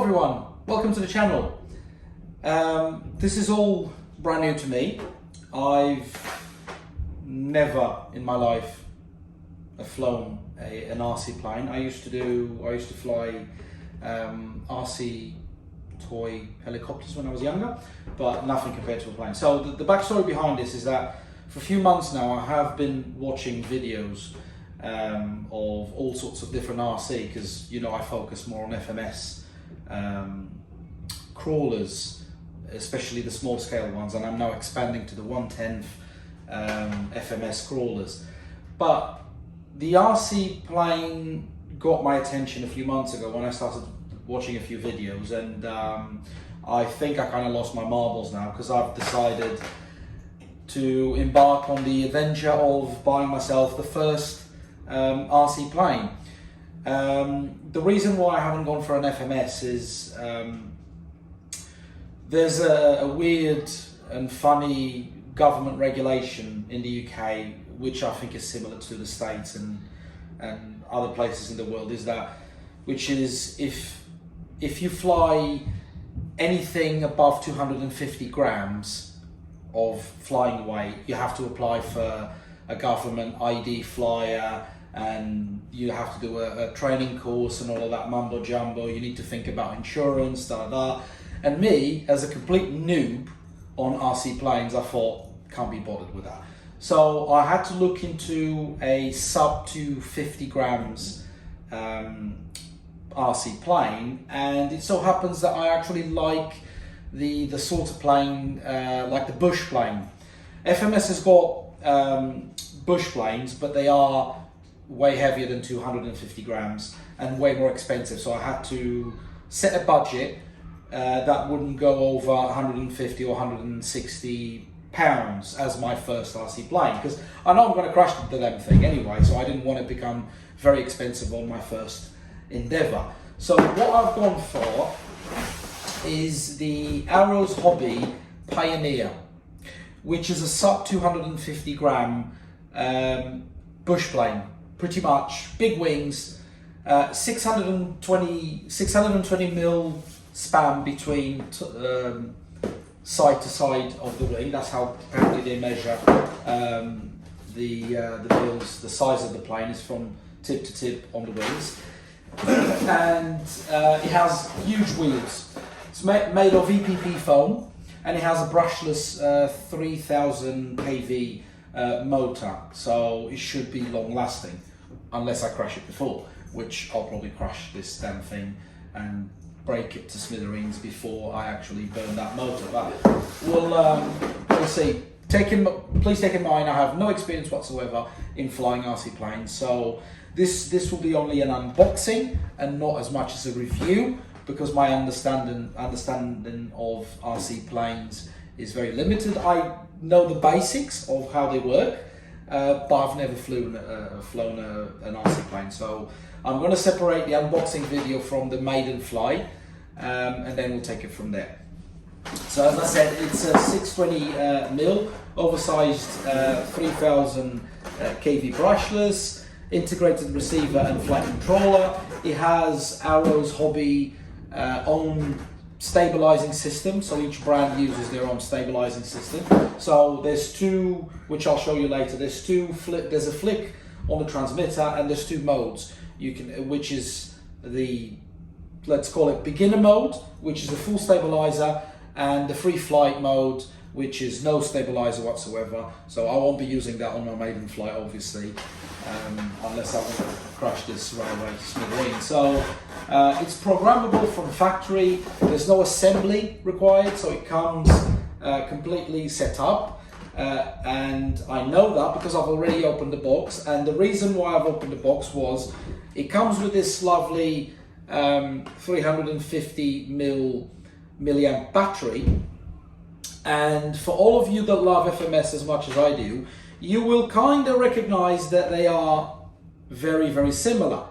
everyone, welcome to the channel. This is all brand new to me. I've never in my life flown an RC plane. I used to fly RC toy helicopters when I was younger, but nothing compared to a plane. So the backstory behind this is that for a few months now I have been watching videos of all sorts of different RC, because you know I focus more on FMS crawlers, especially the small scale ones, and I'm now expanding to the 1/10 FMS crawlers. But the RC plane got my attention a few months ago when I started watching a few videos, and I think I kind of lost my marbles now, because I've decided to embark on the adventure of buying myself the first RC plane. The reason why I haven't gone for an FMS is there's a weird and funny government regulation in the UK, which I think is similar to the States and other places in the world, which is if you fly anything above 250 grams of flying weight, you have to apply for a government ID flyer, and you have to do a training course and all of that mumbo jumbo. You need to think about insurance, And me, as a complete noob on RC planes, I thought, can't be bothered with that. So I had to look into a sub 250 grams RC plane, and it so happens that I actually like the sort of plane, like the bush plane. FMS has got bush planes, but they are way heavier than 250 grams and way more expensive. So I had to set a budget that wouldn't go over 150 or 160 pounds as my first RC plane, because I know I'm going to crash the damn thing anyway, so I didn't want to become very expensive on my first endeavour. So what I've gone for is the Arrows Hobby Pioneer, which is a sub 250 gram bush plane, pretty much, big wings, 620 mil span between side to side of the wing. That's how apparently they measure the wheels. The size of the plane is from tip to tip on the wings, and it has huge wheels. It's made of EPP foam, and it has a brushless 3000 kV motor, so it should be long lasting, unless I crash it before, which I'll probably crash this damn thing and break it to smithereens before I actually burn that motor. But we'll see. Please take in mind, I have no experience whatsoever in flying RC planes, so this will be only an unboxing and not as much as a review, because my understanding of RC planes is very limited. I know the basics of how they work, but I've never flown an RC plane. So I'm going to separate the unboxing video from the maiden flight, and then we'll take it from there. So as I said, it's a 620 mil oversized 3000 kV brushless, integrated receiver and flight controller. It has Arrows Hobby own stabilizing system, so each brand uses their own stabilizing system. So there's two, which I'll show you later. There's a flick on the transmitter, and there's two modes you can, which is the, let's call it beginner mode, which is a full stabilizer, and the free flight mode, which is no stabilizer whatsoever. So I won't be using that on my maiden flight, obviously, unless I want to crash this right away to smithereens. So it's programmable from factory. There's no assembly required, so it comes completely set up. And I know that because I've already opened the box. And the reason why I've opened the box was it comes with this lovely 350 milliamp battery. And for all of you that love FMS as much as I do, you will kind of recognize that they are very, very similar.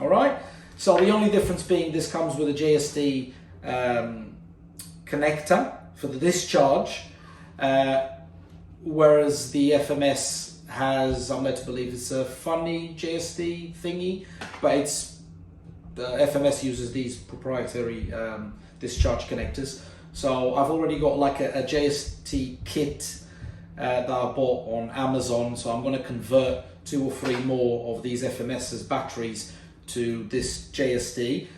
All right. So the only difference being this comes with a JST connector for the discharge, whereas the FMS has, I'm led to believe it's a funny JST thingy, but it's FMS uses these proprietary discharge connectors. So I've already got like a JST kit that I bought on Amazon. So I'm going to convert 2 or 3 more of these FMS's batteries to this JST.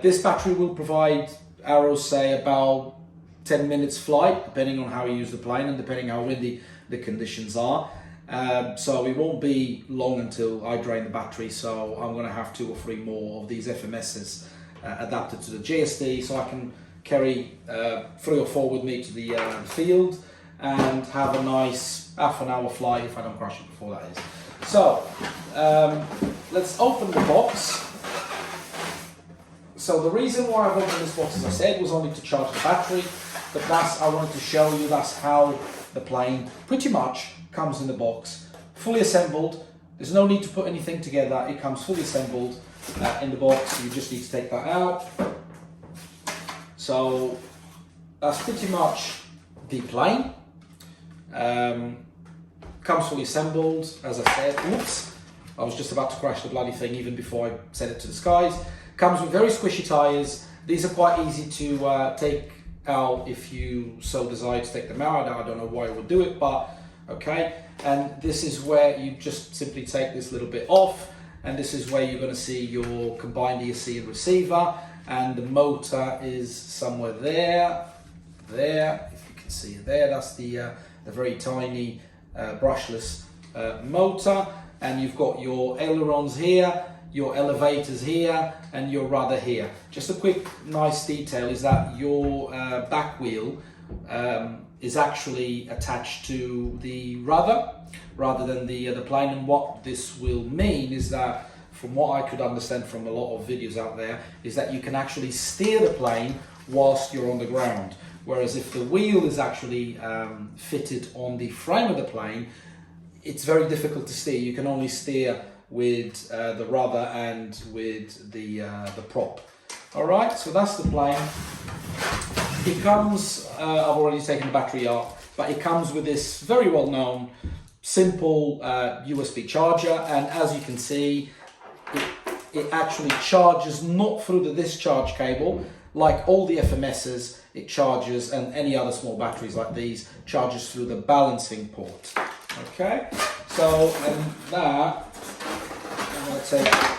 This battery will provide arrows, say, about 10 minutes flight, depending on how you use the plane and depending how windy the conditions are. So it won't be long until I drain the battery, so I'm going to have 2 or 3 more of these FMSs adapted to the JST, so I can carry 3 or 4 with me to the field and have a nice half-an-hour flight if I don't crash it before that is. So let's open the box. So the reason why I've opened this box, as I said, was only to charge the battery, but I wanted to show you that's how the plane pretty much comes in the box, fully assembled. There's no need to put anything together. It comes fully assembled in the box. You just need to take that out. So that's pretty much the plane. Comes fully assembled, as I said. Oops, I was just about to crash the bloody thing even before I sent it to the skies. Comes with very squishy tyres. These are quite easy to take out if you so desire to take them out. I don't know why I would do it, but okay. And this is where you just simply take this little bit off, and this is where you're going to see your combined ESC and receiver, and the motor is somewhere there, if you can see it there. That's the very tiny brushless motor, and you've got your ailerons here, your elevators here, and your rudder here. Just a quick nice detail is that your back wheel is actually attached to the rudder rather than the plane, and what this will mean is that, from what I could understand from a lot of videos out there, is that you can actually steer the plane whilst you're on the ground, whereas if the wheel is actually fitted on the frame of the plane, it's very difficult to steer. You can only steer with the rudder and with the prop. All right, so that's the plane. It comes, I've already taken the battery out, but it comes with this very well-known, simple USB charger, and as you can see, it actually charges not through the discharge cable, like all the FMSs. It charges, and any other small batteries like these, charges through the balancing port. Okay, so and that, I'm going to take that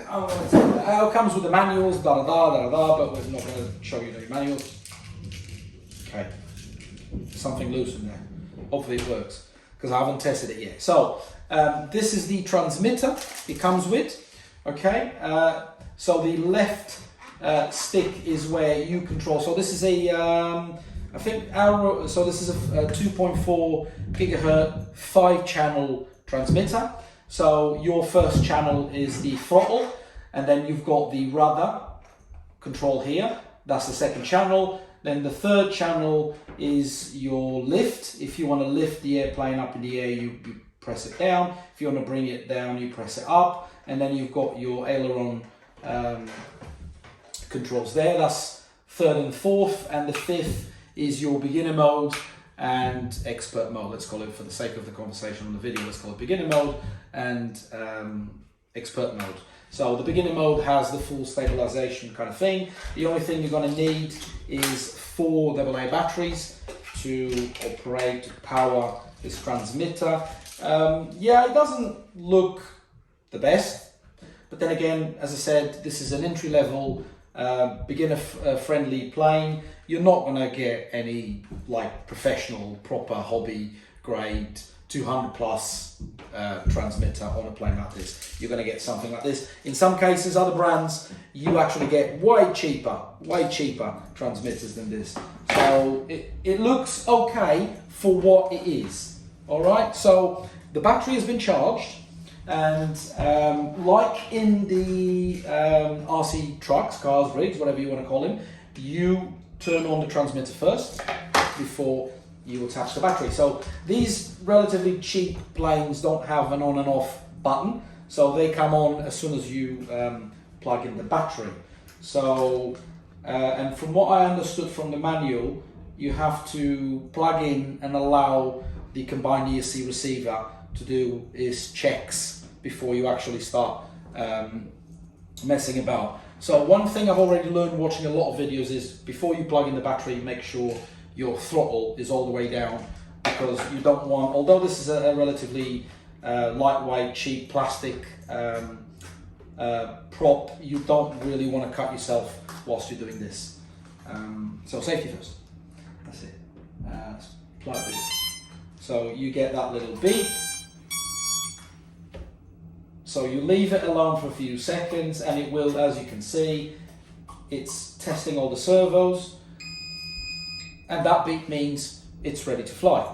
out. It comes with the manuals, but we're not going to show you the manuals. Okay, something loose in there. Hopefully it works, because I haven't tested it yet. So this is the transmitter it comes with. Okay, so the left stick is where you control. So this is a I think Arrow. So this is a 2.4 gigahertz 5-channel transmitter. So your first channel is the throttle, and then you've got the rudder control here. That's the second channel. Then the third channel is your lift. If you want to lift the airplane up in the air, you press it down. If you want to bring it down, you press it up. And then you've got your aileron controls there. That's third and fourth. And the fifth is your beginner mode and expert mode. Let's call it, for the sake of the conversation on the video, let's call it beginner mode and expert mode. So the beginner mode has the full stabilization kind of thing. The only thing you're going to need is 4 AA batteries to operate, to power this transmitter. Yeah, it doesn't look the best, but then again, as I said, this is an entry-level, beginner-friendly plane. You're not going to get any like professional, proper hobby grade 200 plus transmitter on a plane like this. You're going to get something like this. In some cases, other brands, you actually get way cheaper transmitters than this. So it looks okay for what it is. All right, so the battery has been charged, and like in the RC trucks, cars, rigs, whatever you want to call them, you turn on the transmitter first before you attach the battery. So these relatively cheap planes don't have an on and off button, so they come on as soon as you plug in the battery. So and from what I understood from the manual, you have to plug in and allow the combined ESC receiver to do its checks before you actually start messing about. So one thing I've already learned watching a lot of videos is before you plug in the battery, make sure your throttle is all the way down, because you don't want, although this is a relatively lightweight, cheap plastic prop, you don't really want to cut yourself whilst you're doing this. So safety first. That's it. Like this. So you get that little beep. So you leave it alone for a few seconds and it will, as you can see, it's testing all the servos, and that beep means it's ready to fly.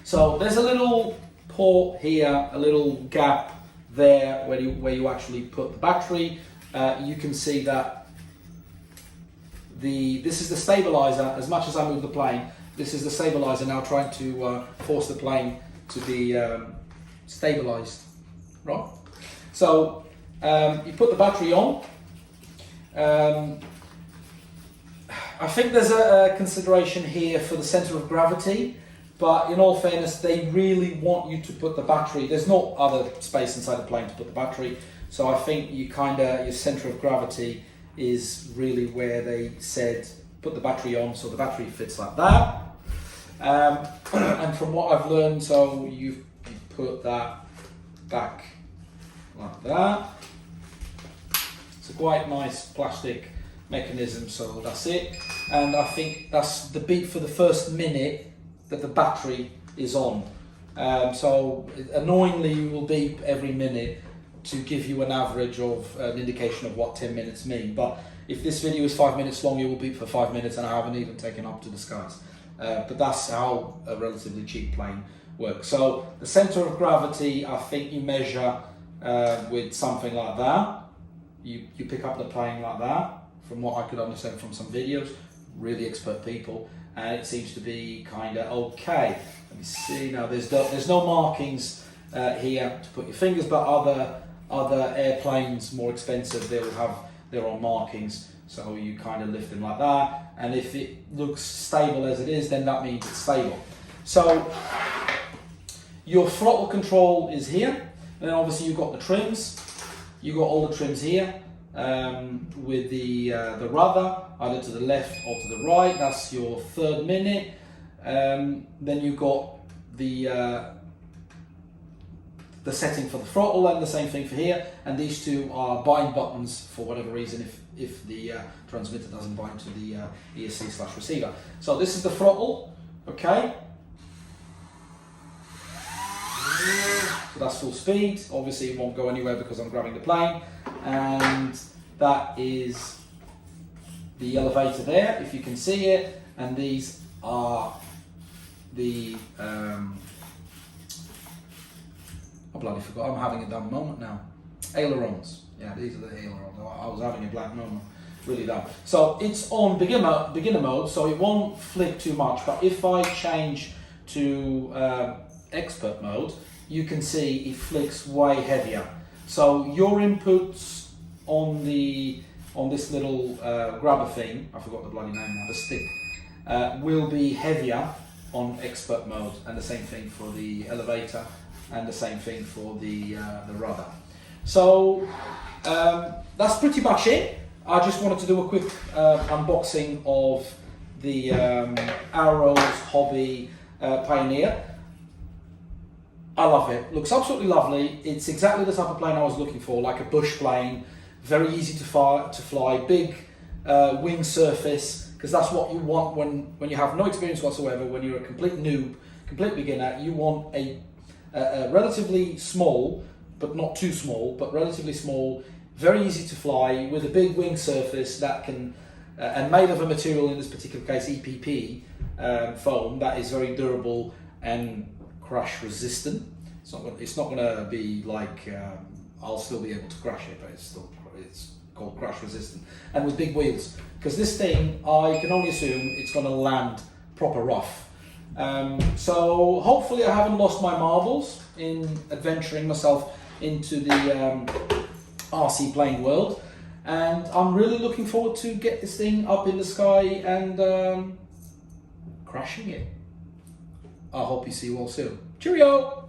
So there's a little port here, a little gap there where you actually put the battery. You can see that this is the stabilizer. As much as I move the plane, this is the stabilizer now trying to force the plane to be stabilized, right? So you put the battery on. I think there's a consideration here for the center of gravity, but in all fairness, they really want you to put the battery. There's no other space inside the plane to put the battery, so I think your center of gravity is really where they said put the battery on, so the battery fits like that. And from what I've learned, so you put that back like that. It's a quite nice plastic mechanism, so that's it. And I think that's the beep for the first minute that the battery is on. So annoyingly, you will beep every minute to give you an average of an indication of what 10 minutes mean. But if this video is 5 minutes long, it will beep for 5 minutes, and I haven't even taken up to the skies. But that's how a relatively cheap plane works. So the center of gravity, I think you measure with something like that. You pick up the plane like that, from what I could understand from some videos, really expert people, and it seems to be kind of okay. Let me see now. There's no markings here to put your fingers, but other airplanes, more expensive, they will have their own markings. So you kind of lift them like that, and if it looks stable as it is, then that means it's stable. So your throttle control is here, and then obviously you've got the trims. You've got all the trims here with the rudder, either to the left or to the right. That's your third minute. Then you've got the setting for the throttle, and the same thing for here. And these two are bind buttons for whatever reason if the transmitter doesn't bind to the ESC/receiver. So this is the throttle, okay? So that's full speed. Obviously it won't go anywhere because I'm grabbing the plane. And that is the elevator there, if you can see it. And these are the I bloody forgot, I'm having a dumb moment now. Ailerons. Yeah, these are the ailerons. I was having a blank moment. Really dumb. So it's on beginner mode, so it won't flick too much. But if I change to expert mode, you can see it flicks way heavier. So your inputs on this little grabber thing, I forgot the bloody name now, the stick, will be heavier on expert mode, and the same thing for the elevator, and the same thing for the rudder. So that's pretty much it. I just wanted to do a quick unboxing of the Arrows Hobby Pioneer. I love it. Looks absolutely lovely. It's exactly the type of plane I was looking for, like a bush plane, very easy to fly, big wing surface, because that's what you want when you have no experience whatsoever. When you're a complete noob, complete beginner, you want a relatively small, but not too small, but relatively small, very easy to fly, with a big wing surface that can, and made of a material, in this particular case EPP foam, that is very durable and crash resistant. It's not going to be like I'll still be able to crash it, but it's called crash resistant, and with big wheels, because this thing, I can only assume it's going to land proper rough. So hopefully I haven't lost my marbles in adventuring myself into the RC plane world, and I'm really looking forward to get this thing up in the sky and crashing it. I hope you see you all soon. Cheerio!